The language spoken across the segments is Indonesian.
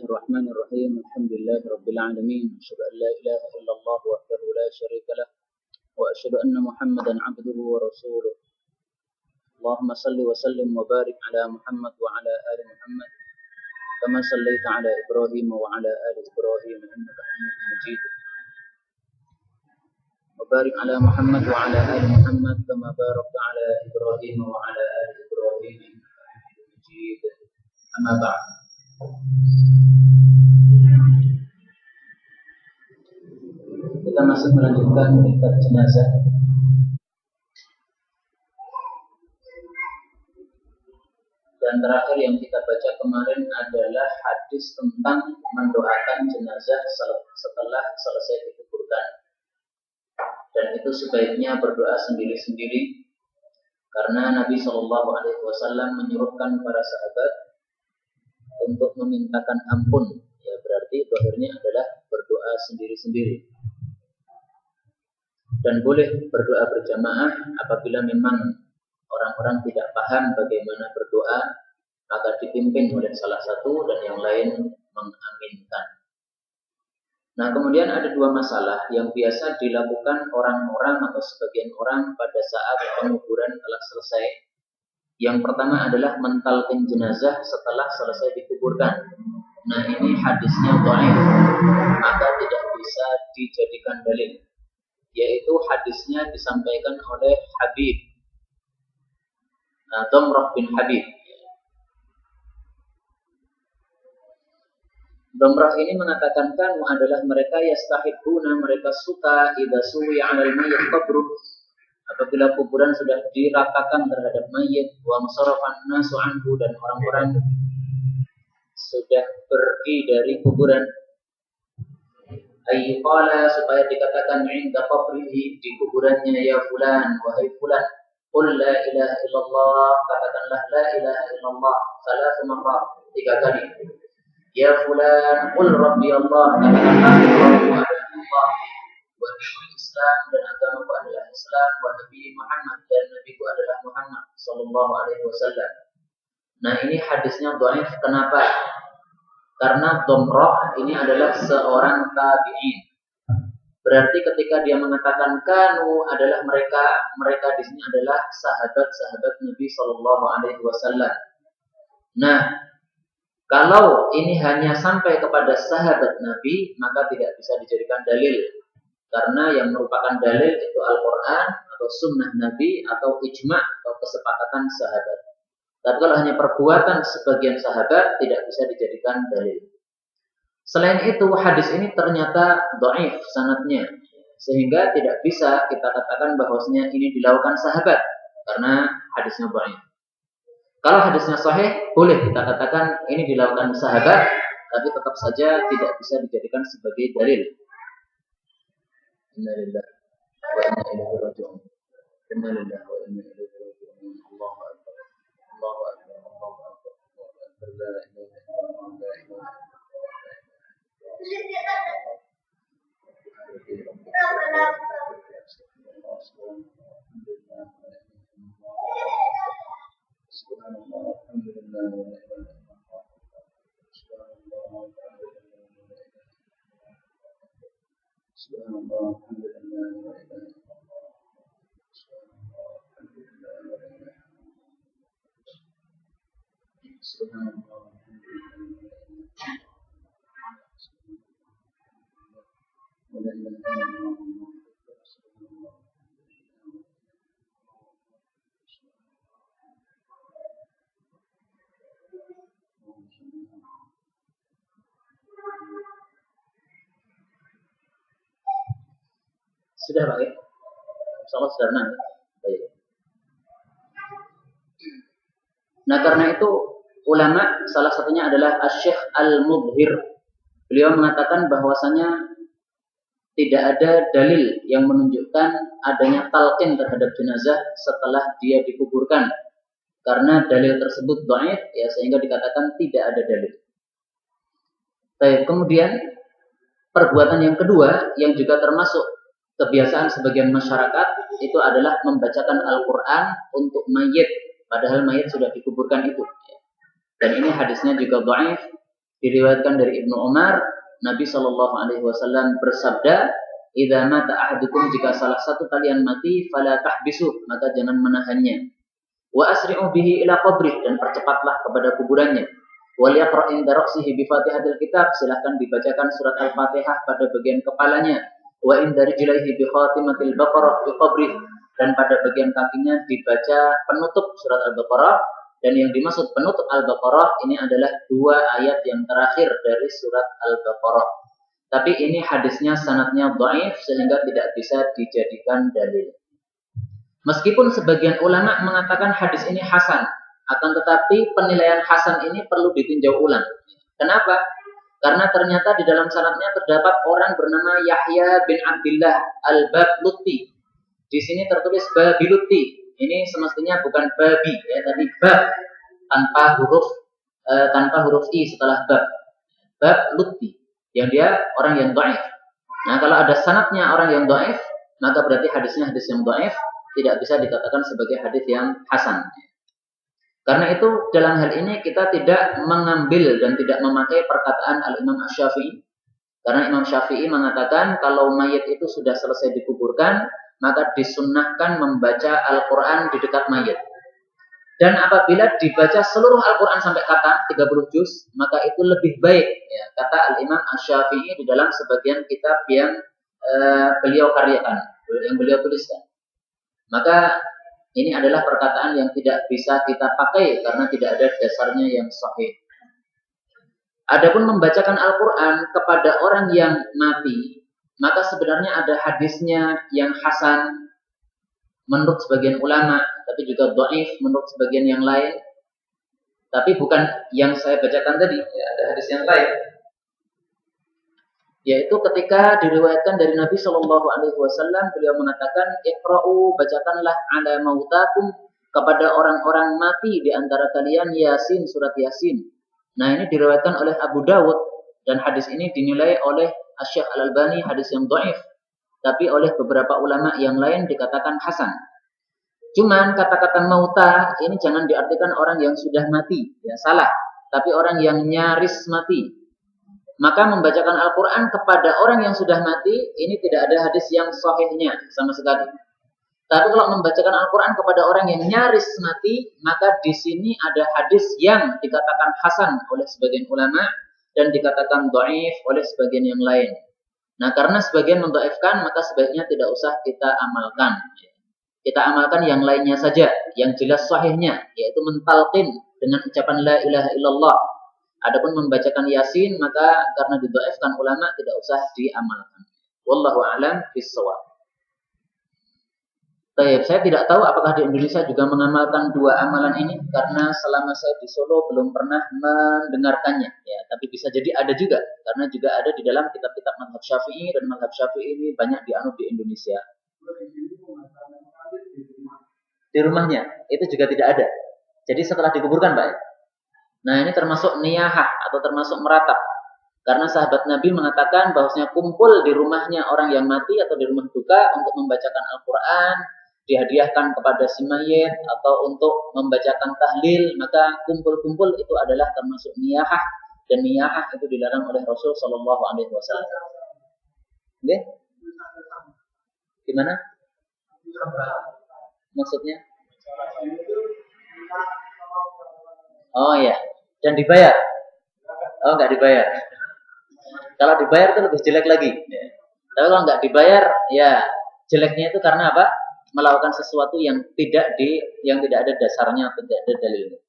الرحمن الرحيم الحمد لله رب العالمين أشهد أن لا إله إلا الله وحده لا شريك له وأشهد أن محمدا عبده ورسوله اللهم صل وسلم وبارك على محمد وعلى آل محمد كما صليت على إبراهيم وعلى آل إبراهيم إنك حميد مجيد وبارك على محمد وعلى آل محمد كما باركت على إبراهيم وعلى آل إبراهيم إنك حميد مجيد أما بعد. Kita masih melanjutkan kitab jenazah. Dan terakhir yang kita baca kemarin adalah hadis tentang mendoakan jenazah setelah selesai dikuburkan. Dan itu sebaiknya berdoa sendiri-sendiri karena Nabi SAW menyuruhkan para sahabat untuk memintakan ampun. Ya berarti dohirnya adalah berdoa sendiri-sendiri. Dan boleh berdoa berjamaah apabila memang orang-orang tidak paham bagaimana berdoa, maka dipimpin oleh salah satu dan yang lain mengaminkan. Nah, kemudian ada dua masalah yang biasa dilakukan orang-orang atau sebagian orang pada saat penguburan telah selesai. Yang pertama adalah mentalkin jenazah setelah selesai dikuburkan. Nah, ini hadisnya dhaif, maka tidak bisa dijadikan dalil. Yaitu hadisnya disampaikan oleh Habib Damrah bin Habib. Damrah ini mengatakan kanu adalah mereka yastahibuna, mereka suka idza suwiya 'alal mayyit qabruh, apabila kuburan sudah diratakan terhadap mayit, wa musarrafan nasu anhu, dan orang-orang sudah pergi dari kuburan. Ayyqala, supaya dikatakan 'inda qabrihi, di kuburannya, ya fulan, wahai fulan, qul la ilaha illallah, katakanlah la ilaha illallah salas marrat, 3 kali. Ya fulan, qul rabbi Allah, katakanlah Rabbu adalah Allah, wa dinul Islam, dan agamaku adalah Islam, wa nabi Muhammad, dan nabiku adalah Muhammad sallallahu alaihi wasallam. Nah, ini hadisnya dhaif. Kenapa? Karena Damrah ini adalah seorang tabi'in. Berarti ketika dia mengatakan kanu adalah mereka di sini adalah sahabat-sahabat Nabi sallallahu alaihi wasallam. Nah, kalau ini hanya sampai kepada sahabat Nabi, maka tidak bisa dijadikan dalil. Karena yang merupakan dalil itu Al-Quran atau sunnah Nabi atau ijma' atau kesepakatan sahabat. Tapi kalau hanya perbuatan sebagian sahabat, tidak bisa dijadikan dalil. Selain itu, hadis ini ternyata dhaif sanadnya, sehingga tidak bisa kita katakan bahwasanya ini dilakukan sahabat karena hadisnya dhaif. Kalau hadisnya sahih, boleh kita katakan ini dilakukan sahabat, tapi tetap saja tidak bisa dijadikan sebagai dalil. Inna lillahi wa inna ilaihi raji'un. Inna lillahi wa inna ilaihi raji'un. Allahu akbar. Allahu akbar. Allahu akbar. La ilaha illallah. La ilaha Subhanallah, alhamdulillah, wa la ilaha illallah. Subhanallah, Subhanallah, alhamdulillah, wa la ilaha illallah. Subhanallah, alhamdulillah, wa la ilaha illallah. Subhanallah, alhamdulillah, wa la ilaha illallah. Sudah Pak ya? Insyaallah sederhana. Baik. Nah, karena itu ulama salah satunya adalah Asy-Syaikh Al-Mudhir. Beliau mengatakan bahwasanya tidak ada dalil yang menunjukkan adanya talqin terhadap jenazah setelah dia dikuburkan. Karena dalil tersebut dhaif, ya, sehingga dikatakan tidak ada dalil. Baik, kemudian perbuatan yang kedua yang juga termasuk kebiasaan sebagian masyarakat itu adalah membacakan Al-Quran untuk mayit, padahal mayit sudah dikuburkan itu. Dan ini hadisnya juga dhaif, Diriwayatkan dari Ibnu Umar, Nabi Shallallahu Alaihi Wasallam bersabda, "Idza mata ahadukum, jika salah satu kalian mati, fala tahbisu, maka jangan menahannya. Wa asri'u bihi ila qabrih, dan percepatlah kepada kuburannya. Wal yaqra' inda ra'sihi bi Fatihatil Kitab, silahkan dibacakan surat Al-Fatihah pada bagian kepalanya. Wa inda rijlaihi bi khatimatil Baqarah bi qabrih, dan pada bagian kakinya dibaca penutup surat Al-Baqarah." Dan yang dimaksud penutup Al-Baqarah ini adalah 2 ayat yang terakhir dari surat Al-Baqarah. Tapi ini hadisnya sanadnya dhaif sehingga tidak bisa dijadikan dalil. Meskipun sebagian ulama mengatakan hadis ini hasan, akan tetapi penilaian hasan ini perlu ditinjau ulang. Kenapa? Karena ternyata di dalam sanadnya terdapat orang bernama Yahya bin Abdullah Al-Babluti. Di sini tertulis Babiluti. Ini semestinya bukan babi ya, tapi bab tanpa huruf i setelah bab. Bab lutti, yang dia orang yang dhaif. Nah, kalau ada sanadnya orang yang dhaif, maka berarti hadisnya hadis yang dhaif, tidak bisa dikatakan sebagai hadis yang hasan. Karena itu dalam hal ini kita tidak mengambil dan tidak memakai perkataan Al-Imam Asy-Syafi'i. Karena Imam Syafi'i mengatakan kalau mayit itu sudah selesai dikuburkan, maka disunnahkan membaca Al-Quran di dekat mayit. Dan apabila dibaca seluruh Al-Quran sampai kata 30 juz, maka itu lebih baik, ya, kata Al-Imam Asy-Syafi'i di dalam sebagian kitab yang beliau karyakan, yang beliau tuliskan. Maka ini adalah perkataan yang tidak bisa kita pakai karena tidak ada dasarnya yang sahih. Adapun membacakan Al-Quran kepada orang yang mati, maka sebenarnya ada hadisnya yang hasan menurut sebagian ulama, tapi juga dhaif menurut sebagian yang lain. Tapi bukan yang saya bacakan tadi, ya, ada hadis yang lain. Yaitu ketika diriwayatkan dari Nabi Shallallahu Alaihi Wasallam, beliau mengatakan, "Iqra'u, bacakanlah ala mautakum, kepada orang-orang mati di antara kalian Yasin, surat Yasin." Nah, ini diriwayatkan oleh Abu Dawud dan hadis ini dinilai oleh Asy-Syaikh Al-Albani hadis yang dhaif, tapi oleh beberapa ulama yang lain dikatakan hasan. Cuman kata-kata mauta ini jangan diartikan orang yang sudah mati, ya salah, tapi orang yang nyaris mati. Maka membacakan Al-Quran kepada orang yang sudah mati ini tidak ada hadis yang sahihnya sama sekali. Tapi kalau membacakan Al-Quran kepada orang yang nyaris mati, maka di sini ada hadis yang dikatakan hasan oleh sebagian ulama dan dikatakan dhaif oleh sebagian yang lain. Nah, karena sebagian mendhaifkan, maka sebaiknya tidak usah kita amalkan. Kita amalkan yang lainnya saja, yang jelas sahihnya, yaitu mentalqin dengan ucapan la ilaha illallah. Adapun membacakan Yasin, maka karena didhaifkan ulama tidak usah diamalkan. Wallahu a'lam bishawab. Baik, saya tidak tahu apakah di Indonesia juga mengamalkan 2 amalan ini, karena selama saya di Solo belum pernah mendengarkannya. Ya, tapi bisa jadi ada juga, karena juga ada di dalam kitab-kitab mazhab Syafi'i, dan mazhab Syafi'i ini banyak dianut di Indonesia. Di rumahnya itu juga tidak ada. Jadi setelah dikuburkan, Pak. Nah, ini termasuk niyahah atau termasuk meratap. Karena sahabat Nabi mengatakan bahwasanya kumpul di rumahnya orang yang mati atau di rumah duka untuk membacakan Al-Quran, dihadiahkan kepada si mayit atau untuk membacakan tahlil, maka kumpul-kumpul itu adalah termasuk niyahah, dan niyahah itu dilarang oleh Rasul Shallallahu Alaihi Wasallam. Oke? Gimana? Maksudnya? Oh ya, dan dibayar? Oh, nggak dibayar. Kalau dibayar itu lebih jelek lagi. Tapi kalau nggak dibayar, ya jeleknya itu karena apa? Melakukan sesuatu yang tidak ada dasarnya atau tidak ada dalilnya.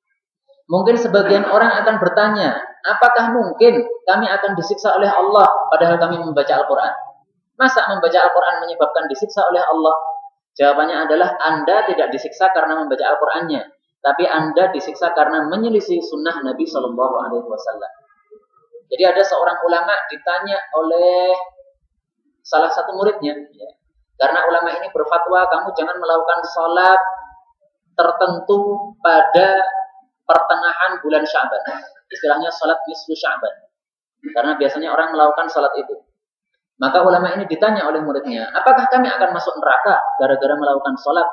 Mungkin sebagian orang akan bertanya, apakah mungkin kami akan disiksa oleh Allah padahal kami membaca Al-Quran? Masa membaca Al-Quran menyebabkan disiksa oleh Allah? Jawabannya adalah Anda tidak disiksa karena membaca Al-Qurannya, tapi Anda disiksa karena menyelisih sunnah Nabi Shallallahu Alaihi Wasallam. Jadi ada seorang ulama ditanya oleh salah satu muridnya, ya. Karena ulama ini berfatwa kamu jangan melakukan sholat tertentu pada pertengahan bulan Sya'ban. Istilahnya sholat nisfu Sya'ban. Karena biasanya orang melakukan sholat itu. Maka ulama ini ditanya oleh muridnya, apakah kami akan masuk neraka gara-gara melakukan sholat?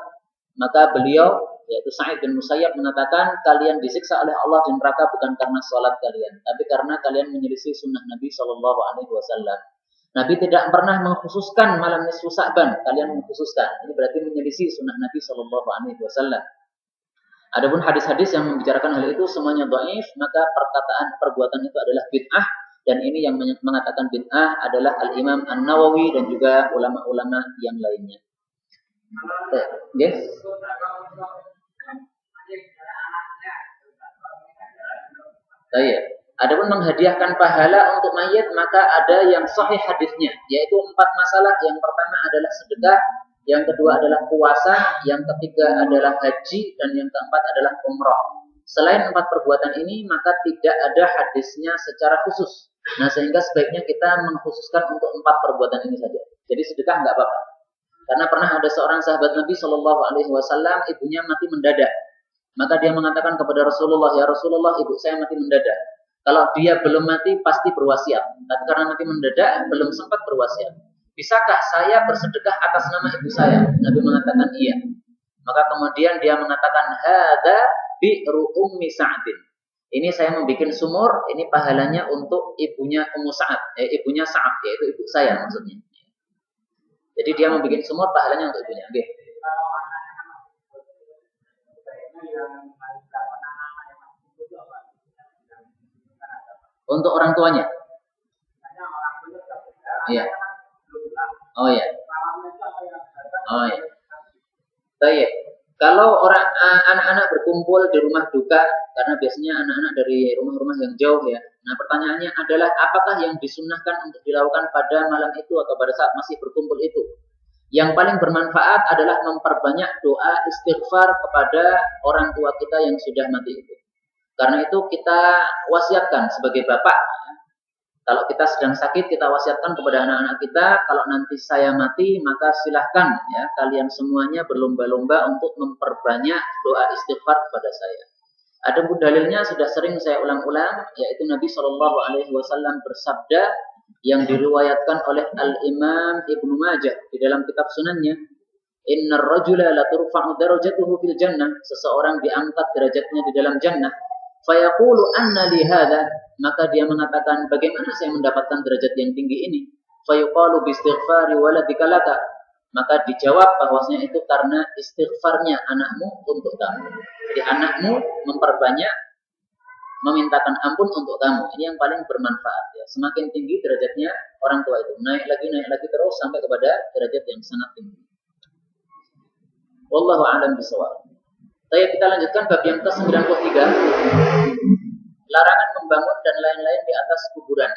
Maka beliau yaitu Sa'id bin Musayyab mengatakan, kalian disiksa oleh Allah di neraka bukan karena sholat kalian, tapi karena kalian menyelisih sunnah Nabi Shallallahu Alaihi Wasallam. Nabi tidak pernah mengkhususkan malam nisfu Sa'ban, kalian mengkhususkan. Ini berarti menyelisih sunnah Nabi Shallallahu Alaihi Wasallam. Adapun hadis-hadis yang membicarakan hal itu semuanya dhaif, maka perbuatan itu adalah bid'ah, dan ini yang mengatakan bid'ah adalah Al-Imam An-Nawawi dan juga ulama-ulama yang lainnya. Yes. Baik. Adapun menghadiahkan pahala untuk mayit, maka ada yang sahih hadisnya, yaitu 4 masalah. Yang pertama adalah sedekah, yang kedua adalah puasa, yang ketiga adalah haji, dan yang keempat adalah umrah. Selain 4 perbuatan ini, maka tidak ada hadisnya secara khusus. Nah, sehingga sebaiknya kita mengkhususkan untuk 4 perbuatan ini saja. Jadi sedekah nggak apa-apa. Karena pernah ada seorang sahabat Nabi Shallallahu Alaihi Wasallam, ibunya mati mendadak. Maka dia mengatakan kepada Rasulullah, ya Rasulullah, ibu saya mati mendadak. Kalau dia belum mati, pasti berwasiat. Tapi karena mati mendadak, belum sempat berwasiat. Bisakah saya bersedekah atas nama ibu saya? Nabi mengatakan iya. Maka kemudian dia mengatakan, hadza bi'ru ummi Sa'din. Ini saya membuat sumur, ini pahalanya untuk ibunya Ummu Sa'ad, ibunya Sa'ad, yaitu ibu saya maksudnya. Jadi dia membuat sumur, pahalanya untuk ibunya. Okay. Untuk orang tuanya. Iya. Oh iya. Oh iya. Baik. Kalau orang anak-anak berkumpul di rumah duka, karena biasanya anak-anak dari rumah-rumah yang jauh ya. Nah, pertanyaannya adalah apakah yang disunnahkan untuk dilakukan pada malam itu atau pada saat masih berkumpul itu? Yang paling bermanfaat adalah memperbanyak doa istighfar kepada orang tua kita yang sudah mati itu. Karena itu kita wasiatkan sebagai bapak. Kalau kita sedang sakit, kita wasiatkan kepada anak-anak kita, kalau nanti saya mati, maka silahkan ya kalian semuanya berlomba-lomba untuk memperbanyak doa istighfar kepada saya. Ada dalilnya sudah sering saya ulang-ulang, yaitu Nabi Shallallahu Alaihi Wasallam bersabda yang diriwayatkan oleh Al-Imam Ibnu Majah di dalam kitab sunannya, Innar rajula la turfa'u darajatuhu fil jannah, seseorang diangkat derajatnya di dalam jannah. Fayaqulu anna li hadza, maka dia mengatakan bagaimana saya mendapatkan derajat yang tinggi ini? Fayuqalu bi istighfari waladika laka, maka dijawab bahwasanya itu karena istighfarnya anakmu untuk kamu. Jadi anakmu memperbanyak memintakan ampun untuk kamu. Ini yang paling bermanfaat ya. Semakin tinggi derajatnya orang tua itu, naik lagi terus sampai kepada derajat yang sangat tinggi. Wallahu a'lam bishawab. Kita lanjutkan bab yang ke-93. Larangan membangun dan lain-lain di atas kuburan.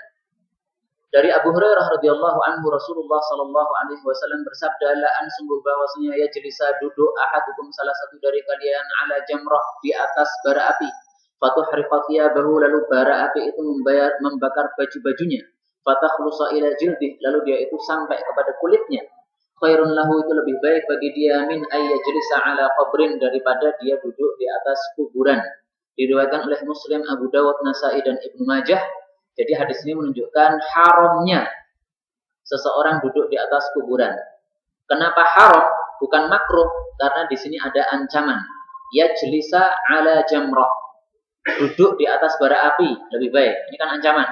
Dari Abu Hurairah radhiyallahu anhu, Rasulullah sallallahu alaihi wasallam bersabda, "La'an sungguh bahwasanya ya jelisa duduk ahadukum salah satu dari kalian ala jamrah di atas bara api. Fatuhriqa thiyabahu, lalu bara api itu membakar baju-bajunya. Fatakhlusa ila jildih, lalu dia itu sampai kepada kulitnya. Khairun lahu, itu lebih baik bagi dia min ayyajlisa ala qabrin, daripada dia duduk di atas kuburan." Diriwayatkan oleh Muslim, Abu Dawud, Nasai dan Ibnu Majah. Jadi hadis ini menunjukkan haramnya seseorang duduk di atas kuburan. Kenapa haram? Bukan makruh, karena di sini ada ancaman. Yajlisa ala jamrah, duduk di atas bara api lebih baik. Ini kan ancaman.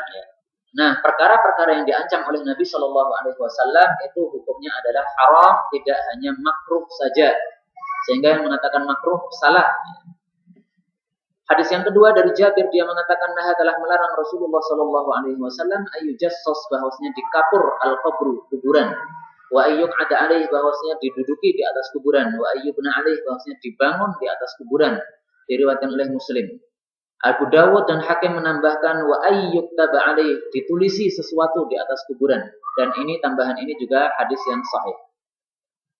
Nah, perkara-perkara yang diancam oleh Nabi Shallallahu Alaihi Wasallam itu hukumnya adalah haram, tidak hanya makruh saja. Sehingga yang mengatakan makruh salah. Hadis yang kedua dari Jabir, dia mengatakan nah telah melarang Rasulullah Shallallahu Alaihi Wasallam ayyujassos, bahwasanya dikapur al-qabru, kuburan. Wa ayyuk ada alaih, bahwasanya diduduki di atas kuburan. Wa ayyubna alaih, bahwasanya dibangun di atas kuburan. Diriwayatkan oleh Muslim. Abu Dawud dan Hakim menambahkan wa ayyuk taba alaih, ditulisi sesuatu di atas kuburan. Dan ini tambahan ini juga hadis yang sahih.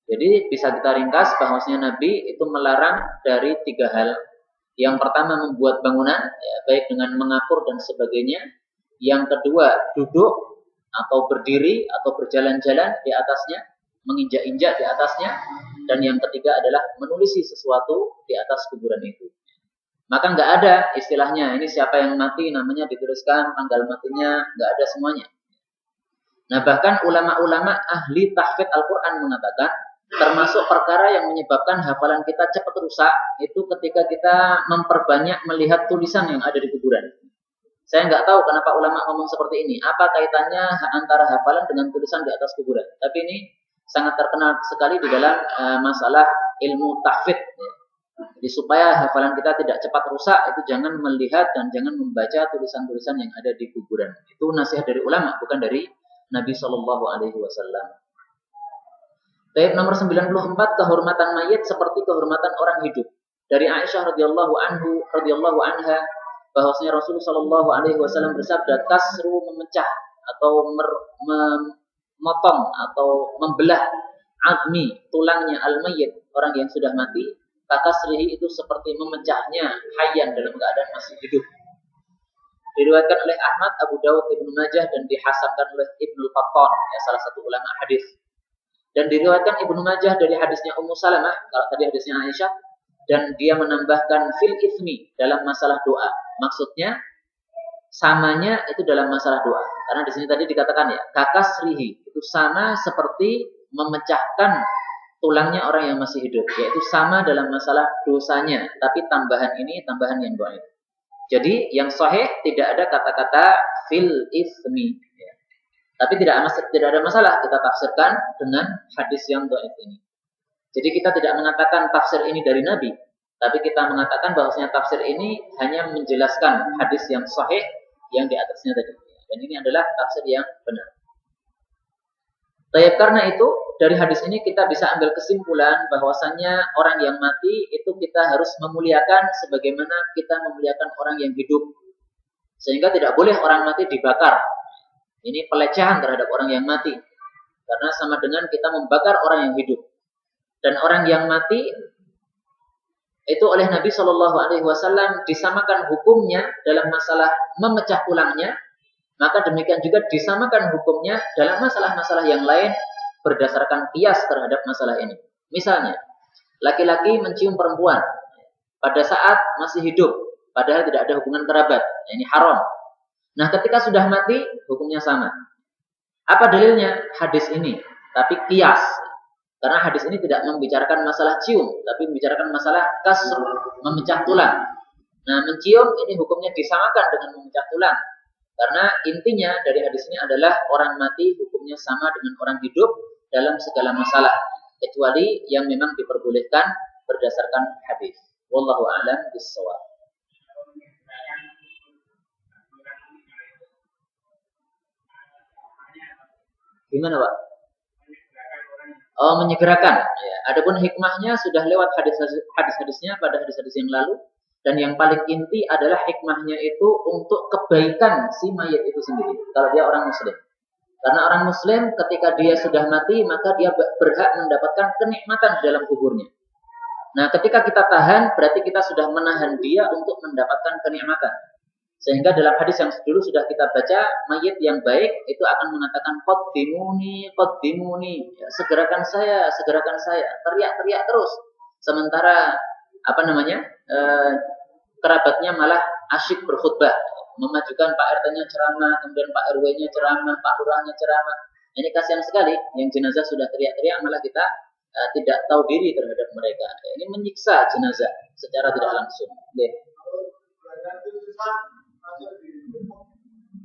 Jadi bisa kita ringkas bahwasanya Nabi itu melarang dari 3 hal. Yang pertama membuat bangunan, ya, baik dengan mengapur dan sebagainya. Yang kedua duduk atau berdiri atau berjalan-jalan di atasnya, menginjak-injak di atasnya. Dan yang ketiga adalah menulisi sesuatu di atas kuburan itu. Maka nggak ada istilahnya ini siapa yang mati namanya dituliskan, tanggal matinya, nggak ada semuanya. Nah, bahkan ulama-ulama ahli tahfidz Al-Quran mengatakan termasuk perkara yang menyebabkan hafalan kita cepat rusak itu ketika kita memperbanyak melihat tulisan yang ada di kuburan. Saya nggak tahu kenapa ulama ngomong seperti ini. Apa kaitannya antara hafalan dengan tulisan di atas kuburan? Tapi ini sangat terkenal sekali di dalam masalah ilmu tahfidz. Ya. Jadi supaya hafalan kita tidak cepat rusak, itu jangan melihat dan jangan membaca tulisan-tulisan yang ada di kuburan. Itu nasihat dari ulama, bukan dari Nabi Shallallahu Alaihi Wasallam. Ayat nomor 94, kehormatan mayit seperti kehormatan orang hidup. Dari Aisyah radhiyallahu anha, bahwasanya Rasulullah Shallallahu Alaihi Wasallam bersabda, kasru memecah atau memotong atau membelah azmi tulangnya al-mayyit, orang yang sudah mati. Kasrihi itu seperti memecahnya hayyan dalam keadaan masih hidup. Diriwayatkan oleh Ahmad, Abu Dawud, Ibnu Majah dan dihasankan oleh Ibnu Qattan, ya, salah satu ulama hadis. Dan diriwayatkan Ibnu Majah dari hadisnya Ummu Salamah, kalau tadi hadisnya Aisyah, dan dia menambahkan fil ithmi dalam masalah doa. Maksudnya samanya itu dalam masalah doa. Karena di sini tadi dikatakan ya, kakasrihi itu sama seperti memecahkan tulangnya orang yang masih hidup, yaitu sama dalam masalah dosanya, tapi tambahan ini tambahan yang dhaif. Jadi yang sahih tidak ada kata-kata fil ismi, ya. Tapi tidak ada masalah kita tafsirkan dengan hadis yang dhaif ini. Jadi kita tidak mengatakan tafsir ini dari Nabi, tapi kita mengatakan bahwasanya tafsir ini hanya menjelaskan hadis yang sahih yang di atasnya tadi. Dan ini adalah tafsir yang benar. Karena itu dari hadis ini kita bisa ambil kesimpulan bahwasannya orang yang mati itu kita harus memuliakan sebagaimana kita memuliakan orang yang hidup. Sehingga tidak boleh orang mati dibakar. Ini pelecehan terhadap orang yang mati. Karena sama dengan kita membakar orang yang hidup. Dan orang yang mati itu oleh Nabi Shallallahu Alaihi Wasallam disamakan hukumnya dalam masalah memecah tulangnya. Maka demikian juga disamakan hukumnya dalam masalah-masalah yang lain berdasarkan qiyas terhadap masalah ini. Misalnya, laki-laki mencium perempuan pada saat masih hidup, padahal tidak ada hubungan kerabat. Ini haram. Nah, ketika sudah mati, hukumnya sama. Apa dalilnya? Hadis ini. Tapi qiyas. Karena hadis ini tidak membicarakan masalah cium, tapi membicarakan masalah kasr, memecah tulang. Nah, mencium ini hukumnya disamakan dengan memecah tulang. Karena intinya dari hadis ini adalah orang mati hukumnya sama dengan orang hidup dalam segala masalah, kecuali yang memang diperbolehkan berdasarkan hadis. Wallahu a'lam bishawab. Gimana, Pak? Oh, menyegerakan. Ya. Adapun hikmahnya sudah lewat hadis-hadisnya pada hadis-hadis yang lalu. Dan yang paling inti adalah hikmahnya itu untuk kebaikan si mayit itu sendiri. Kalau dia orang muslim. Karena orang muslim ketika dia sudah mati, maka dia berhak mendapatkan kenikmatan di dalam kuburnya. Nah, ketika kita tahan, berarti kita sudah menahan dia untuk mendapatkan kenikmatan. Sehingga dalam hadis yang dulu sudah kita baca, mayit yang baik itu akan mengatakan, qaddimuni, qaddimuni. Ya, segerakan saya, teriak-teriak terus. Sementara kerabatnya malah asyik berkhutbah, memajukan Pak RT-nya ceramah, kemudian Pak RW-nya ceramah, Pak Lurahnya ceramah. Ini kasihan sekali, yang jenazah sudah teriak-teriak malah kita tidak tahu diri terhadap mereka. Ini menyiksa jenazah secara tidak langsung.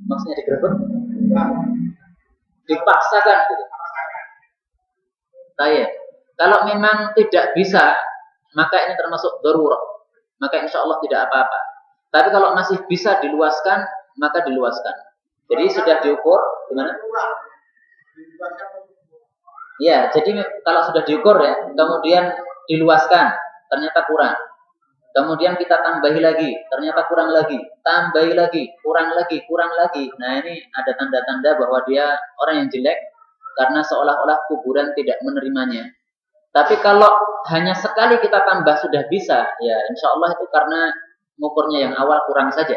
Maksudnya digerebek? Dipaksakan gitu. Kalau memang tidak bisa, maka ini termasuk darurat. Maka insya Allah tidak apa-apa. Tapi kalau masih bisa diluaskan, maka diluaskan. Jadi sudah diukur, gimana? Ya, jadi kalau sudah diukur ya, kemudian diluaskan, ternyata kurang. Kemudian kita tambahi lagi, ternyata kurang lagi. Tambahi lagi, kurang lagi, kurang lagi. Nah, ini ada tanda-tanda bahwa dia orang yang jelek, karena seolah-olah kuburan tidak menerimanya. Tapi kalau hanya sekali kita tambah sudah bisa, ya insya Allah itu karena ngukurnya yang awal kurang saja.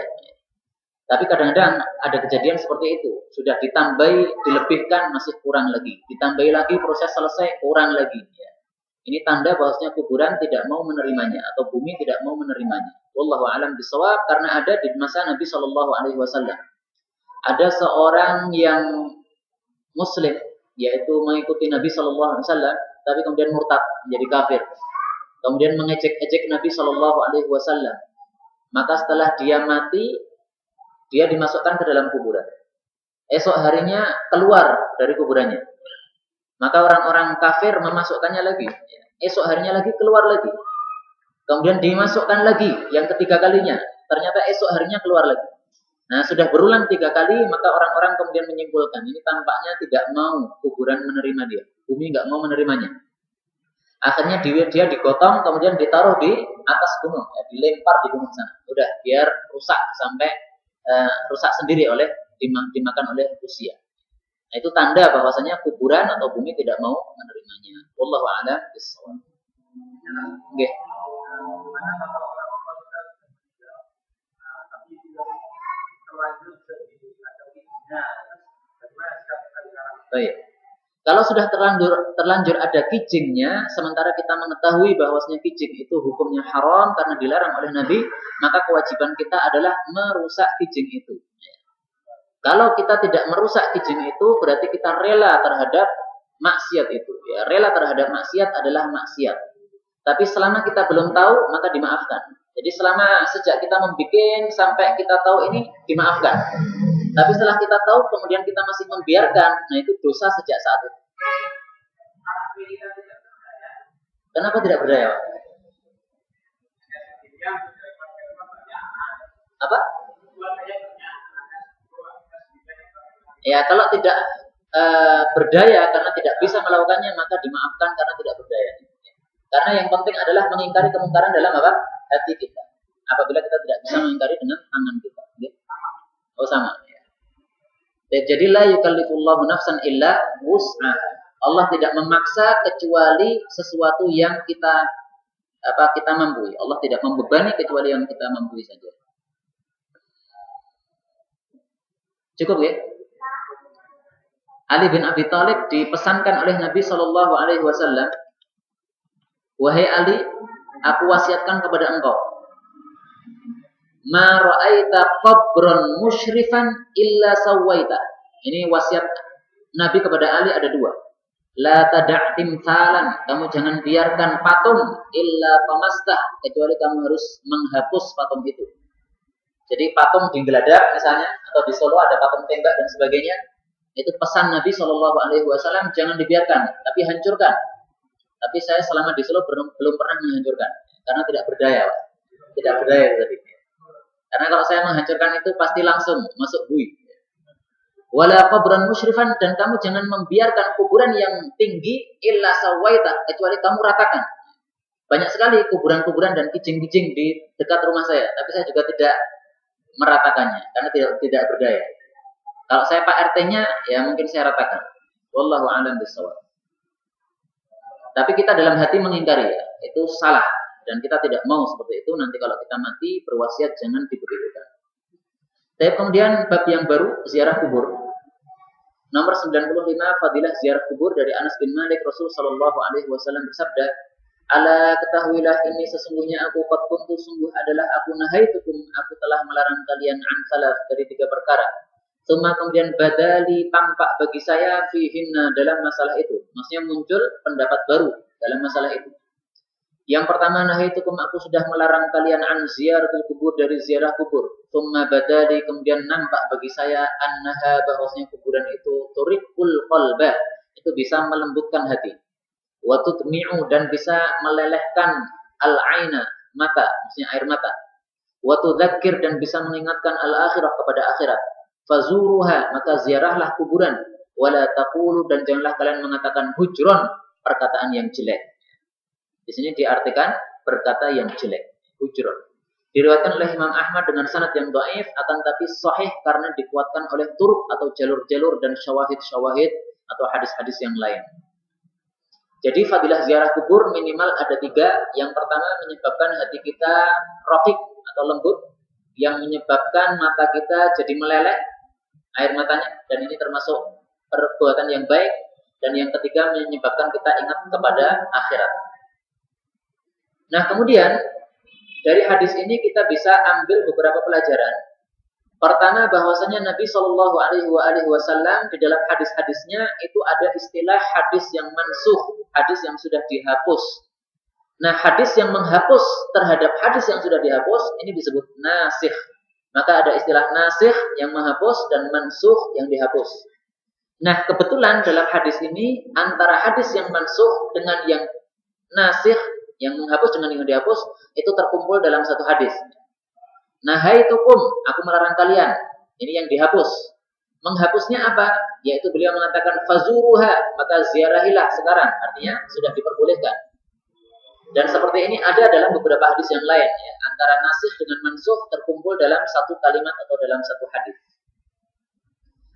Tapi kadang-kadang ada kejadian seperti itu. Sudah ditambahi, dilebihkan, masih kurang lagi. Ditambahi lagi, proses selesai, kurang lagi. Ya. Ini tanda bahwasanya kuburan tidak mau menerimanya, atau bumi tidak mau menerimanya. Wallahu a'lam bishawab, karena ada di masa Nabi SAW. Ada seorang yang Muslim, yaitu mengikuti Nabi SAW, tapi kemudian murtad menjadi kafir, kemudian mengejek-ejek Nabi Shallallahu Alaihi Wasallam, maka setelah dia mati, dia dimasukkan ke dalam kuburan. Esok harinya keluar dari kuburannya, maka orang-orang kafir memasukkannya lagi. Esok harinya lagi keluar lagi, kemudian dimasukkan lagi yang ketiga kalinya. Ternyata esok harinya keluar lagi. Nah, sudah berulang 3 kali, maka orang-orang kemudian menyimpulkan ini tampaknya tidak mau kuburan menerima dia, bumi nggak mau menerimanya. Akhirnya dia digotong, kemudian ditaruh di atas gunung, dilempar di gunung sana. Udah, biar rusak sampai rusak sendiri dimakan oleh usia. Nah, itu tanda bahwasanya kuburan atau bumi tidak mau menerimanya. Wallahu a'lam bishawab. Oke. Baik. Kalau sudah terlanjur ada kijingnya, sementara kita mengetahui bahwasanya kijing itu hukumnya haram karena dilarang oleh Nabi, maka kewajiban kita adalah merusak kijing itu. Kalau kita tidak merusak kijing itu, berarti kita rela terhadap maksiat itu. Ya, rela terhadap maksiat adalah maksiat. Tapi selama kita belum tahu, maka dimaafkan. Jadi sejak kita membuat sampai kita tahu ini, dimaafkan. Tapi setelah kita tahu, kemudian kita masih membiarkan, nah itu dosa sejak saat itu. Kenapa tidak berdaya? Apa? Ya, kalau tidak berdaya karena tidak bisa melakukannya, maka dimaafkan karena tidak berdaya. Karena yang penting adalah mengingkari kemungkaran dalam apa? Hati kita. Apabila kita tidak bisa mengingkari dengan tangan kita. Oh, sama. Jadi la yukallifullahu nafsan illa wus'aha. Allah tidak memaksa kecuali sesuatu yang kita mampu. Allah tidak membebani kecuali yang kita mampu saja. Cukup ya? Ali bin Abi Thalib dipesankan oleh Nabi Shallallahu Alaihi Wasallam, wahai Ali, aku wasiatkan kepada engkau, ma ra'aita qabran musyrifan illa sawaita. Ini wasiat Nabi kepada Ali ada 2. La tada' timthalan, kamu jangan biarkan patung illa pamastah, kecuali kamu harus menghapus patung itu. Jadi patung di Geladak misalnya, atau di Solo ada patung tembak dan sebagainya. Itu pesan Nabi Shallallahu Alaihi Wasallam, jangan dibiarkan, tapi hancurkan. Tapi saya selama di Solo belum pernah menghancurkan, karena tidak berdaya, Pak. Tidak berdaya tadi. Karena kalau saya menghancurkan itu pasti langsung masuk bui. Wala qabran musyrifan, dan kamu jangan membiarkan kuburan yang tinggi illa sawaita, kecuali kamu ratakan. Banyak sekali kuburan-kuburan dan kijing-kijing di dekat rumah saya, tapi saya juga tidak meratakannya karena tidak berdaya. Kalau saya Pak RT-nya, ya mungkin saya ratakan. Wallahu a'lam bishawab. Tapi kita dalam hati mengingkari ya, itu salah. Dan kita tidak mau seperti itu. Nanti kalau kita mati, berwasiat jangan dibegitukan. Tapi kemudian bab yang baru, ziarah kubur. Nomor 95, fadilah ziarah kubur dari Anas bin Malik. Rasul Shallallahu Alaihi Wasallam bersabda, ala ketahuilah ini sesungguhnya aku qad kuntu, sungguh adalah aku nahaitukum, aku telah melarang kalian an salah, dari 3 perkara. Suma kemudian badali, tampak bagi saya fihinna, dalam masalah itu. Maksudnya muncul pendapat baru dalam masalah itu. Yang pertama, nahaitukum, aku sudah melarang kalian an ziyaratul kubur, dari ziarah kubur. Suma badali, kemudian nampak bagi saya annaha, bahwasanya kuburan itu turiqul qalba, itu bisa melembutkan hati. Wa tutmi'u, dan bisa melelehkan al-aina, mata, maksudnya air mata. Wa tudzakir, dan bisa mengingatkan al-akhirah, kepada akhirat. Fazuruha, maka ziarahlah kuburan. Wala taqulu, dan janganlah kalian mengatakan hujron, perkataan yang jelek. Di sini diartikan berkata yang jelek, hujron. Diriwayatkan oleh Imam Ahmad dengan sanad yang dhaif, akan tapi sahih karena dikuatkan oleh turuk atau jalur-jalur dan syawahid-syawahid atau hadis-hadis yang lain. Jadi fadilah ziarah kubur minimal ada 3. Yang pertama, menyebabkan hati kita raqib atau lembut, yang menyebabkan mata kita jadi meleleh air matanya, dan ini termasuk perbuatan yang baik. Dan yang ketiga, menyebabkan kita ingat kepada akhirat. Nah, kemudian dari hadis ini kita bisa ambil beberapa pelajaran. Pertama, bahwasanya Nabi Shallallahu Alaihi Wasallam di dalam hadis-hadisnya itu ada istilah hadis yang mansuh. hadis yang sudah dihapus. Nah, hadis yang menghapus terhadap hadis yang sudah dihapus ini disebut nasikh. Maka ada istilah nasikh yang menghapus dan mansukh yang dihapus. Nah, kebetulan dalam hadis ini antara hadis yang mansukh dengan yang nasikh, yang menghapus dengan yang dihapus itu terkumpul dalam satu hadis. Nahaitukum, aku melarang kalian. Ini yang dihapus. Menghapusnya apa? Yaitu beliau mengatakan fazuruha, maka ziarahilah sekarang. Artinya sudah diperbolehkan. Dan seperti ini ada dalam beberapa hadis yang lain, ya. Antara nasikh dengan mansukh terkumpul dalam satu kalimat atau dalam satu hadis.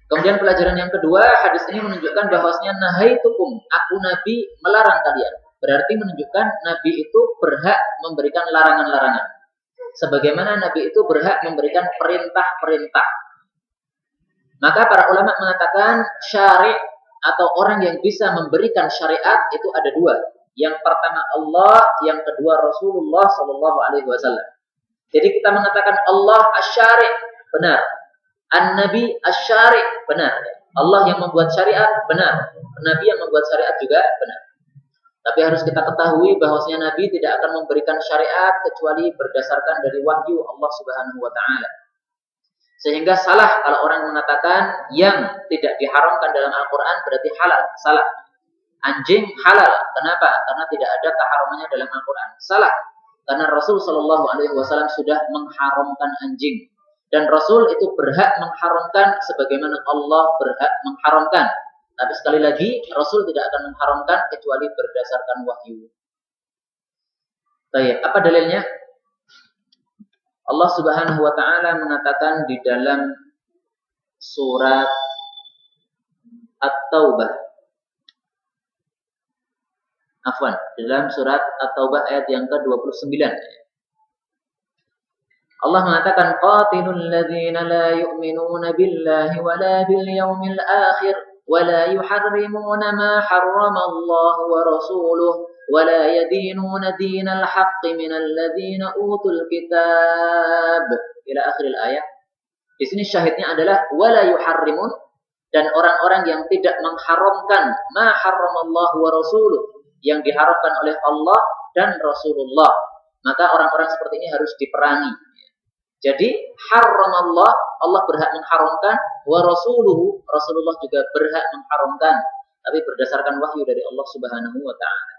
Kemudian pelajaran yang kedua, hadis ini menunjukkan bahwasanya nahaitukum, aku Nabi melarang kalian. Berarti menunjukkan Nabi itu berhak memberikan larangan-larangan. Sebagaimana Nabi itu berhak memberikan perintah-perintah. Maka para ulama mengatakan syari' atau orang yang bisa memberikan syariat itu ada dua. Yang pertama Allah, yang kedua Rasulullah Shallallahu Alaihi Wasallam. Jadi kita mengatakan Allah asy-syari', benar. An-Nabi asy-syari', benar. Allah yang membuat syariat, benar. Nabi yang membuat syariat juga benar. Tapi harus kita ketahui bahwasanya Nabi tidak akan memberikan syariat kecuali berdasarkan dari wahyu Allah Subhanahu wa taala. Sehingga salah kalau orang mengatakan yang tidak diharamkan dalam Al-Qur'an berarti halal. Salah. Anjing halal. Kenapa? Karena tidak ada keharamannya dalam Al-Qur'an. Salah. Karena Rasul sallallahu alaihi wasallam sudah mengharamkan anjing. Dan Rasul itu berhak mengharamkan sebagaimana Allah berhak mengharamkan. Tapi sekali lagi, Rasul tidak akan mengharamkan kecuali berdasarkan wahyu. Baik, apa dalilnya? Allah Subhanahu wa taala mengatakan di dalam surat At-Taubah. Afwan, dalam surat At-Taubah ayat yang ke-29. Allah mengatakan qatilul ladzina la yu'minuna billahi wala bil yawmil akhir ولا يحرمون ما حرم الله ورسوله ولا يدينون دين الحق من الذين أوتوا الكتاب إلى آخر الآية. Di sini syahidnya adalah wala yuharrimun, dan orang-orang yang tidak mengharamkan ma harramallahu wa rasuluh, yang diharamkan oleh Allah dan Rasulullah, maka orang-orang seperti ini harus diperangi. Jadi haramallah, Allah berhak mengharamkan, wa rasuluhu, Rasulullah juga berhak mengharamkan, tapi berdasarkan wahyu dari Allah Subhanahu wa taala.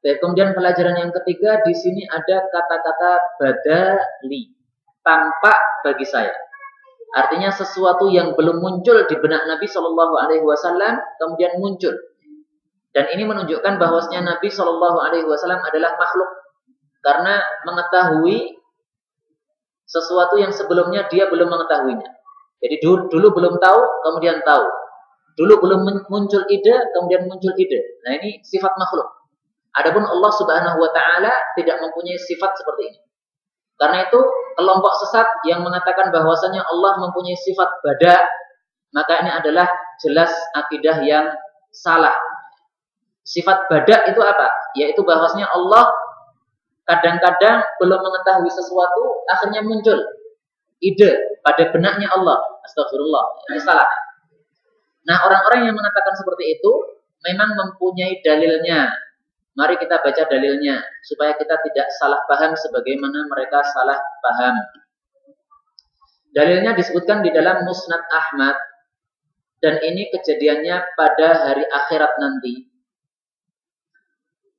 Kemudian pelajaran yang ketiga, di sini ada kata-kata badali, tampak bagi saya. Artinya sesuatu yang belum muncul di benak Nabi Shallallahu alaihi wasallam kemudian muncul. Dan ini menunjukkan bahwasanya Nabi Shallallahu alaihi wasallam adalah makhluk, karena mengetahui sesuatu yang sebelumnya dia belum mengetahuinya. Jadi dulu belum tahu, kemudian tahu. Dulu belum muncul ide, kemudian muncul ide. Nah, ini sifat makhluk. Adapun Allah Subhanahu wa taala tidak mempunyai sifat seperti ini. Karena itu kelompok sesat yang mengatakan bahwasanya Allah mempunyai sifat bada, maka ini adalah jelas akidah yang salah. Sifat bada itu apa? Yaitu bahwasanya Allah kadang-kadang belum mengetahui sesuatu, akhirnya muncul ide pada benaknya Allah. Astagfirullah, ini salah. Nah, orang-orang yang mengatakan seperti itu memang mempunyai dalilnya. Mari kita baca dalilnya supaya kita tidak salah paham sebagaimana mereka salah paham. Dalilnya disebutkan di dalam Musnad Ahmad, dan ini kejadiannya pada hari akhirat nanti.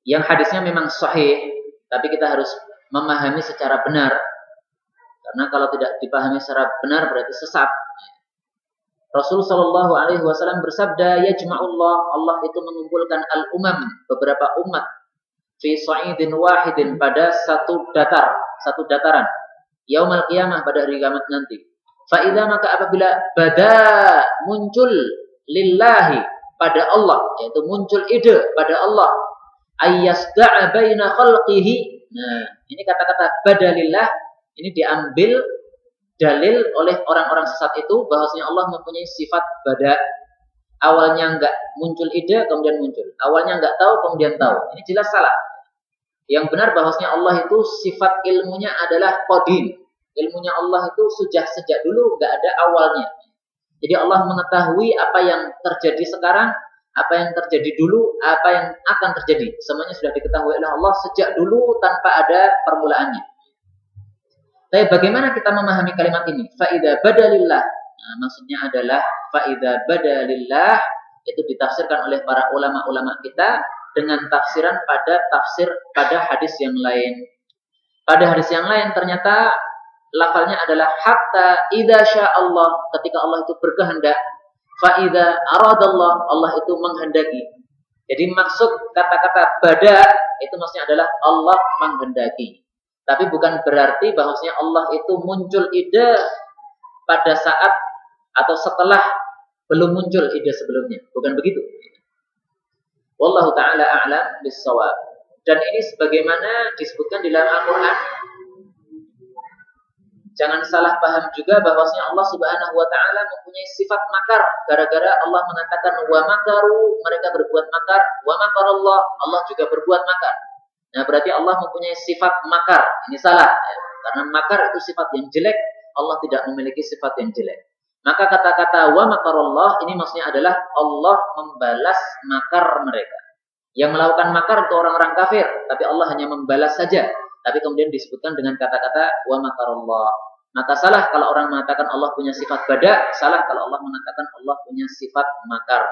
Yang hadisnya memang sahih, tapi kita harus memahami secara benar. Karena kalau tidak dipahami secara benar berarti sesat. Rasul sallallahu alaihi wasallam bersabda, yajma'ullah, Allah itu mengumpulkan al-umam, beberapa umat, fi sa'idin wahidin, pada satu dataran, yaumal qiyamah, pada hari kiamat nanti. Fa idza, maka apabila bada, muncul lillahi, pada Allah, yaitu muncul ide pada Allah, ayyasda'a baina khalqihi. Nah, ini kata-kata badalillah ini diambil dalil oleh orang-orang sesat itu bahwasanya Allah mempunyai sifat bada. Awalnya enggak muncul ide, kemudian muncul. Awalnya enggak tahu, kemudian tahu. Ini jelas salah. Yang benar bahwasanya Allah itu sifat ilmunya adalah qadim. Ilmunya Allah itu sejak dulu enggak ada awalnya. Jadi Allah mengetahui apa yang terjadi sekarang Apa yang terjadi dulu, apa yang akan terjadi, semuanya sudah diketahui oleh Allah sejak dulu tanpa ada permulaannya. Tapi bagaimana kita memahami kalimat ini? Fa'idha badalillah. Nah, maksudnya adalah fa'idha badalillah itu ditafsirkan oleh para ulama-ulama kita dengan tafsiran pada hadis yang lain. Pada hadis yang lain ternyata lafalnya adalah hatta idza sya'allah, ketika Allah itu berkehendak, fa idza aradallah, Allah itu menghendaki. Jadi maksud kata-kata bada itu maksudnya adalah Allah menghendaki. Tapi bukan berarti bahwasanya Allah itu muncul ide pada saat atau setelah belum muncul ide sebelumnya. Bukan begitu. Wallahu ta'ala a'lam bis-shawab. Dan ini sebagaimana disebutkan di dalam Al-Quran. Jangan salah paham juga bahwasanya Allah Subhanahu wa taala mempunyai sifat makar. Gara-gara Allah mengatakan wa makaru, mereka berbuat makar, wa makarallah, Allah juga berbuat makar. Nah, berarti Allah mempunyai sifat makar. Ini salah ya. Karena makar itu sifat yang jelek, Allah tidak memiliki sifat yang jelek. Maka kata-kata wa makarallah ini maksudnya adalah Allah membalas makar mereka. Yang melakukan makar itu orang-orang kafir, tapi Allah hanya membalas saja. Tapi kemudian disebutkan dengan kata-kata wa makarallah. Maka salah kalau orang mengatakan Allah punya sifat bada, salah kalau Allah mengatakan Allah punya sifat makar.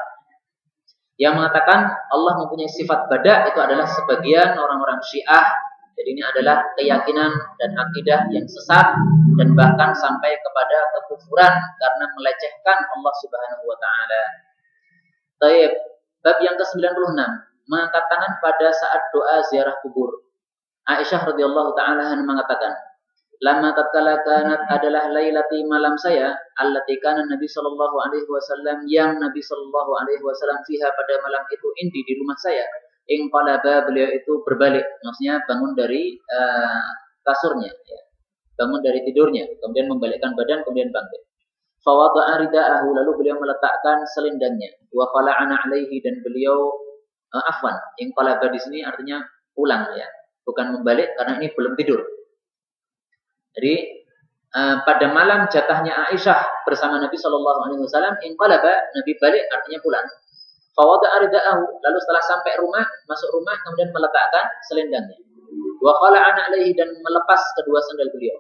Yang mengatakan Allah mempunyai sifat bada itu adalah sebagian orang-orang Syiah. Jadi ini adalah keyakinan dan akidah yang sesat dan bahkan sampai kepada kekufuran karena melecehkan Allah Subhanahu wa taala. Baik, bab yang ke-96, mengangkat tangan pada saat doa ziarah kubur. Aisyah radhiyallahu taala mengatakan, "Lama tatkala kanat adalah lailati malam saya, allati kana Nabi sallallahu alaihi wasallam yang Nabi sallallahu alaihi wasallam fiha pada malam itu indi di rumah saya. Inqalaba, beliau itu berbalik, maksudnya bangun dari kasurnya ya. Bangun dari tidurnya, kemudian membalikkan badan kemudian bangkit. Fa wada'a rida'ahu, lalu beliau meletakkan selendangnya. Wa qala'ana alaihi, dan beliau inqalaba di sini artinya pulang ya. Bukan membalik karena ini belum tidur. Jadi pada malam jatahnya Aisyah bersama Nabi Shallallahu Alaihi Wasallam, inqalaba, Nabi balik artinya pulang. Fawada'a rida'ahu, lalu setelah sampai rumah, masuk rumah kemudian meletakkan selendangnya. Wa qala'ana alaihi, dan melepas kedua sandal beliau.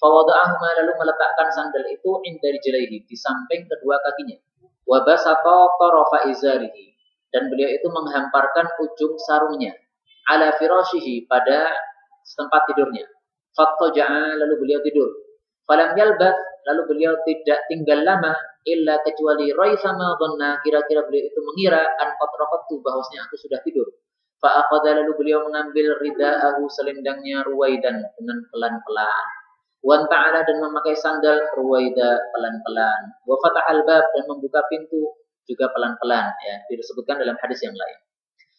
Fawada'ahuma, lalu meletakkan sandal itu inda rijlaihi, di samping kedua kakinya. Wa basata tarafa izarihi, dan beliau itu menghamparkan ujung sarungnya ala firashihi, pada tempat tidurnya. Fattaja'a, lalu beliau tidur. Falam yalbath, lalu beliau tidak tinggal lama illa kecuali raisama dhanna, kira-kira beliau itu mengira an qad raqadtu, bahwasanya aku sudah tidur. Fa aqada, lalu beliau mengambil ridaahu, selendangnya, ruwaidan, dengan pelan-pelan. Wa ta'ala, dan memakai sandal, ruwaida, pelan-pelan. Wa fatahal bab, dan membuka pintu juga pelan-pelan ya, disebutkan dalam hadis yang lain.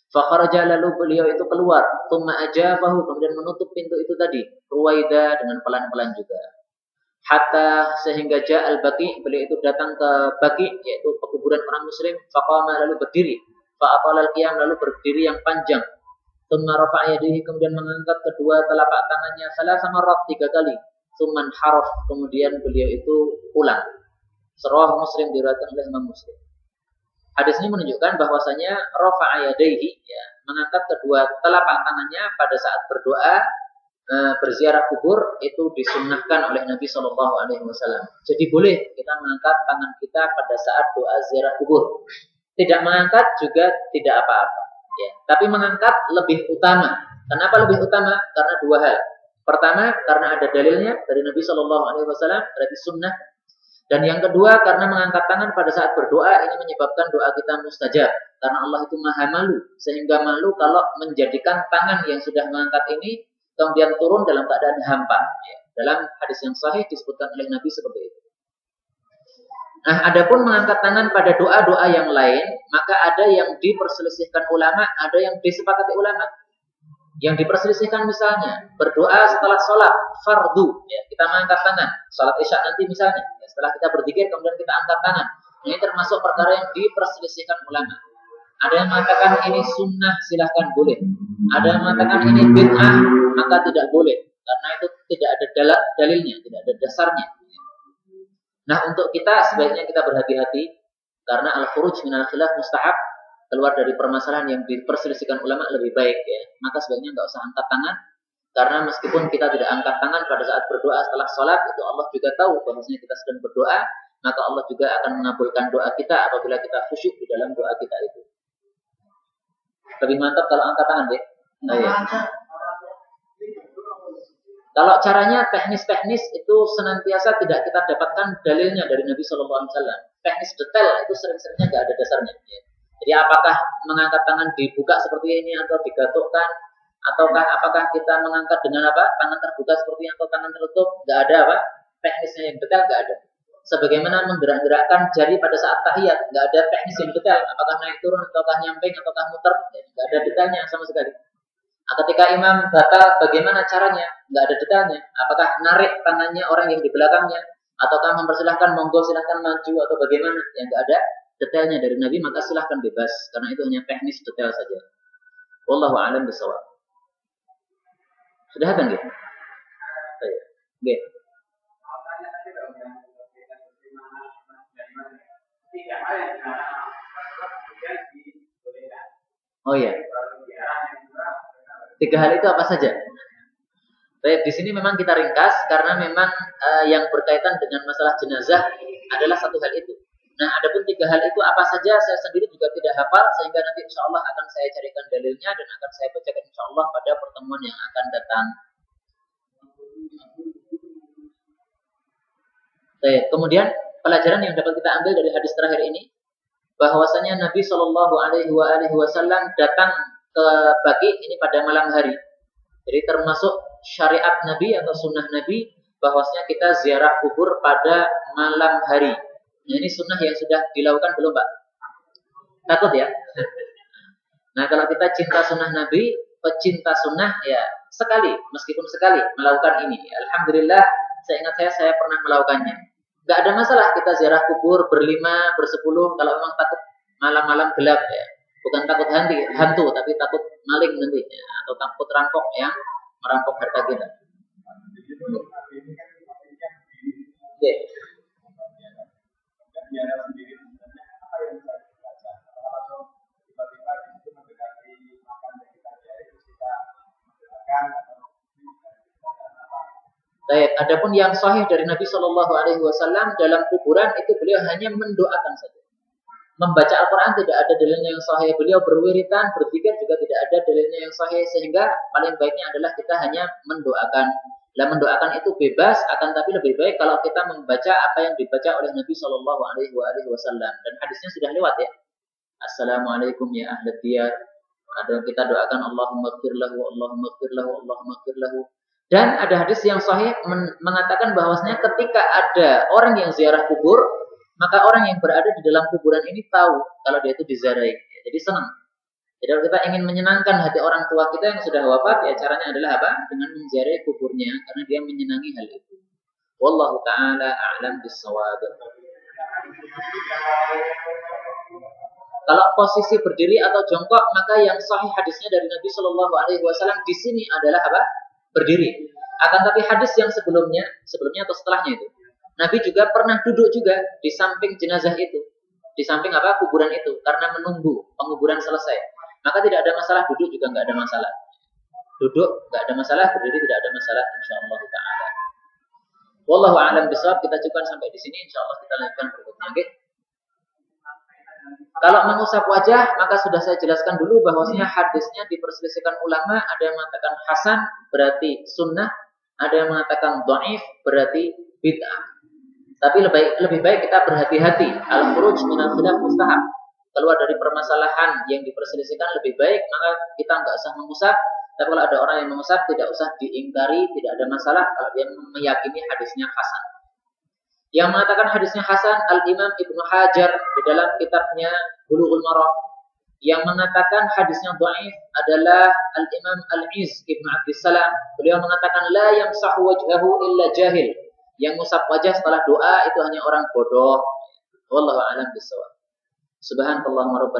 Fa kharaja, lalu beliau itu keluar, thumma ajabahu, kemudian menutup pintu itu tadi, ruwaida, dengan pelan-pelan juga. Hatta, sehingga ja'al baqi, beliau itu datang ke baqi, yaitu pekuburan orang muslim. Faqama, lalu berdiri. Fa'aqala al-qiyam, lalu berdiri yang panjang. Thumma rafa'a yadihi, kemudian mengangkat kedua telapak tangannya salasa marrat, 3 kali. Thumma haraf, kemudian beliau itu pulang. Sahih Muslim, diriwayatkan oleh Imam Muslim. Hadis ini menunjukkan bahwasanya rafa'a yadayhi, ya, mengangkat kedua telapak tangannya pada saat berdoa berziarah kubur itu disunnahkan oleh Nabi Shallallahu Alaihi Wasallam. Jadi boleh kita mengangkat tangan kita pada saat doa ziarah kubur. Tidak mengangkat juga tidak apa-apa. Ya. Tapi mengangkat lebih utama. Kenapa lebih utama? Karena dua hal. Pertama, karena ada dalilnya dari Nabi Shallallahu Alaihi Wasallam, berarti sunnah. Dan yang kedua, karena mengangkat tangan pada saat berdoa ini menyebabkan doa kita mustajab. Karena Allah itu maha malu, sehingga malu kalau menjadikan tangan yang sudah mengangkat ini kemudian turun dalam keadaan hampa. Ya. Dalam hadis yang sahih disebutkan oleh Nabi seperti itu. Nah, adapun mengangkat tangan pada doa-doa yang lain, maka ada yang diperselisihkan ulama, ada yang disepakati ulama. Yang diperselisihkan misalnya berdoa setelah sholat fardu, ya, kita mengangkat tangan. Sholat isya nanti misalnya, ya, setelah kita berzikir kemudian kita angkat tangan. Ini termasuk perkara yang diperselisihkan ulama. Ada yang mengatakan ini sunnah, silahkan boleh. Ada yang mengatakan ini bid'ah, maka tidak boleh. Karena itu tidak ada dalilnya, tidak ada dasarnya. Nah, untuk kita sebaiknya kita berhati-hati. Karena al-khuruj minal khilaf mustahab. keluar dari permasalahan yang diperselisihkan ulama lebih baik ya, maka sebaiknya nggak usah angkat tangan. Karena meskipun kita tidak angkat tangan pada saat berdoa setelah sholat, itu Allah juga tahu bahwasanya kita sedang berdoa, maka Allah juga akan mengabulkan doa kita apabila kita khusyuk di dalam doa kita itu. Lebih mantap kalau angkat tangan deh. Nah, ya. Kalau caranya teknis-teknis itu senantiasa tidak kita dapatkan dalilnya dari Nabi Shallallahu Alaihi Wasallam. Teknis detail itu sering-seringnya nggak ada dasarnya. Ya. Jadi apakah mengangkat tangan dibuka seperti ini atau digatukkan, ataukah apakah kita mengangkat dengan apa tangan terbuka seperti ini atau tangan tertutup? Nggak ada apa teknisnya yang detail, nggak ada. Sebagaimana menggerak-gerakkan jari pada saat tahiyat, nggak ada teknis yang detail. Apakah naik turun ataukah nyamping ataukah muter? Ya, nggak ada detailnya sama sekali. Ketika imam batal, bagaimana caranya? Nggak ada detailnya. Apakah narik tangannya orang yang di belakangnya, ataukah mempersilahkan monggo silahkan maju atau bagaimana? Yang nggak ada detailnya dari Nabi, maka silahkan bebas, karena itu hanya teknis detail saja. Wallahu a'lam bishawab. Sudah kan gitu? Oke. Oh iya. 3 hal itu apa saja? Baik, di sini memang kita ringkas karena memang yang berkaitan dengan masalah jenazah adalah satu hal itu. Nah, adapun 3 hal itu apa saja saya sendiri juga tidak hafal, sehingga nanti insya Allah akan saya carikan dalilnya dan akan saya bacakan insya Allah pada pertemuan yang akan datang. Baik, kemudian pelajaran yang dapat kita ambil dari hadis terakhir ini, bahwasanya Nabi Shallallahu Alaihi Wasallam datang ke Baqi ini pada malam hari. Jadi termasuk syariat Nabi atau sunnah Nabi bahwasanya kita ziarah kubur pada malam hari. Nah, ini sunnah yang sudah dilakukan belum, Pak? Takut ya? Nah, kalau kita cinta sunnah Nabi, pecinta sunnah ya sekali, meskipun sekali melakukan ini. Alhamdulillah, saya ingat saya pernah melakukannya. Gak ada masalah kita ziarah kubur berlima, bersepuluh, kalau memang takut malam-malam gelap ya. Bukan takut hantu, tapi takut maling nanti ya, atau takut rampok yang merampok harta kita. Oke. Baik, adapun yang sahih dari Nabi Shallallahu Alaihi Wasallam dalam kuburan itu beliau hanya mendoakan saja. Membaca Al-Quran tidak ada dalilnya yang sahih. Beliau berwiritan, berzikir juga tidak ada dalilnya yang sahih. Sehingga paling baiknya adalah kita hanya mendoakan. Lah mendoakan itu bebas, akan tapi lebih baik kalau kita membaca apa yang dibaca oleh Nabi Shallallahu Alaihi Wasallam. Dan hadisnya sudah lewat ya. Assalamualaikum ya ahli diyar. Ada kita doakan Allahumma ighfir lahu, Allahumma ighfir lahu, Allahumma ighfir lahu. Dan ada hadis yang sahih mengatakan bahwasanya ketika ada orang yang ziarah kubur, maka orang yang berada di dalam kuburan ini tahu kalau dia itu diziarahi. Jadi senang. Jadi kalau kita ingin menyenangkan hati orang tua kita yang sudah wafat, ya caranya adalah apa? Dengan menziarahi kuburnya, karena dia menyenangi hal itu. Wallahu ta'ala a'lam bis-shawab. Kalau posisi berdiri atau jongkok, maka yang sahih hadisnya dari Nabi Shallallahu Alaihi Wasallam di sini adalah apa? Berdiri. Akan tapi hadis yang sebelumnya atau setelahnya itu, Nabi juga pernah duduk juga di samping jenazah itu, di samping apa? Kuburan itu, karena menunggu penguburan selesai. Maka tidak ada masalah, duduk juga nggak ada masalah. Duduk nggak ada masalah, berdiri tidak ada masalah, insyaallah taala. Wallahu a'lam bishawab. Kita cukupkan sampai di sini, insyaallah kita lanjutkan berikutnya. Okay? Kalau mengusap wajah, maka sudah saya jelaskan dulu bahwasanya hadisnya diperselisihkan ulama. Ada yang mengatakan hasan berarti sunnah, ada yang mengatakan dhaif berarti bid'ah. Tapi lebih baik kita berhati-hati. Al-khuruj minal khilaf mustahab. Keluar dari permasalahan yang diperselisihkan lebih baik, maka kita nggak usah mengusap. Tapi kalau ada orang yang mengusap, tidak usah diingkari, tidak ada masalah kalau dia meyakini hadisnya hasan. Yang mengatakan hadisnya hasan Al-Imam Ibnu Hajar di dalam kitabnya Bulughul Maram. Yang mengatakan hadisnya dhaif adalah Al-Imam Al-Izz Ibnu Abdissalam. Beliau mengatakan la yamsahu wajhahu illa jahil. Yang ngusap wajah setelah doa itu hanya orang bodoh. Wallahu a'lam bishawab. Subhanallahumma rabbana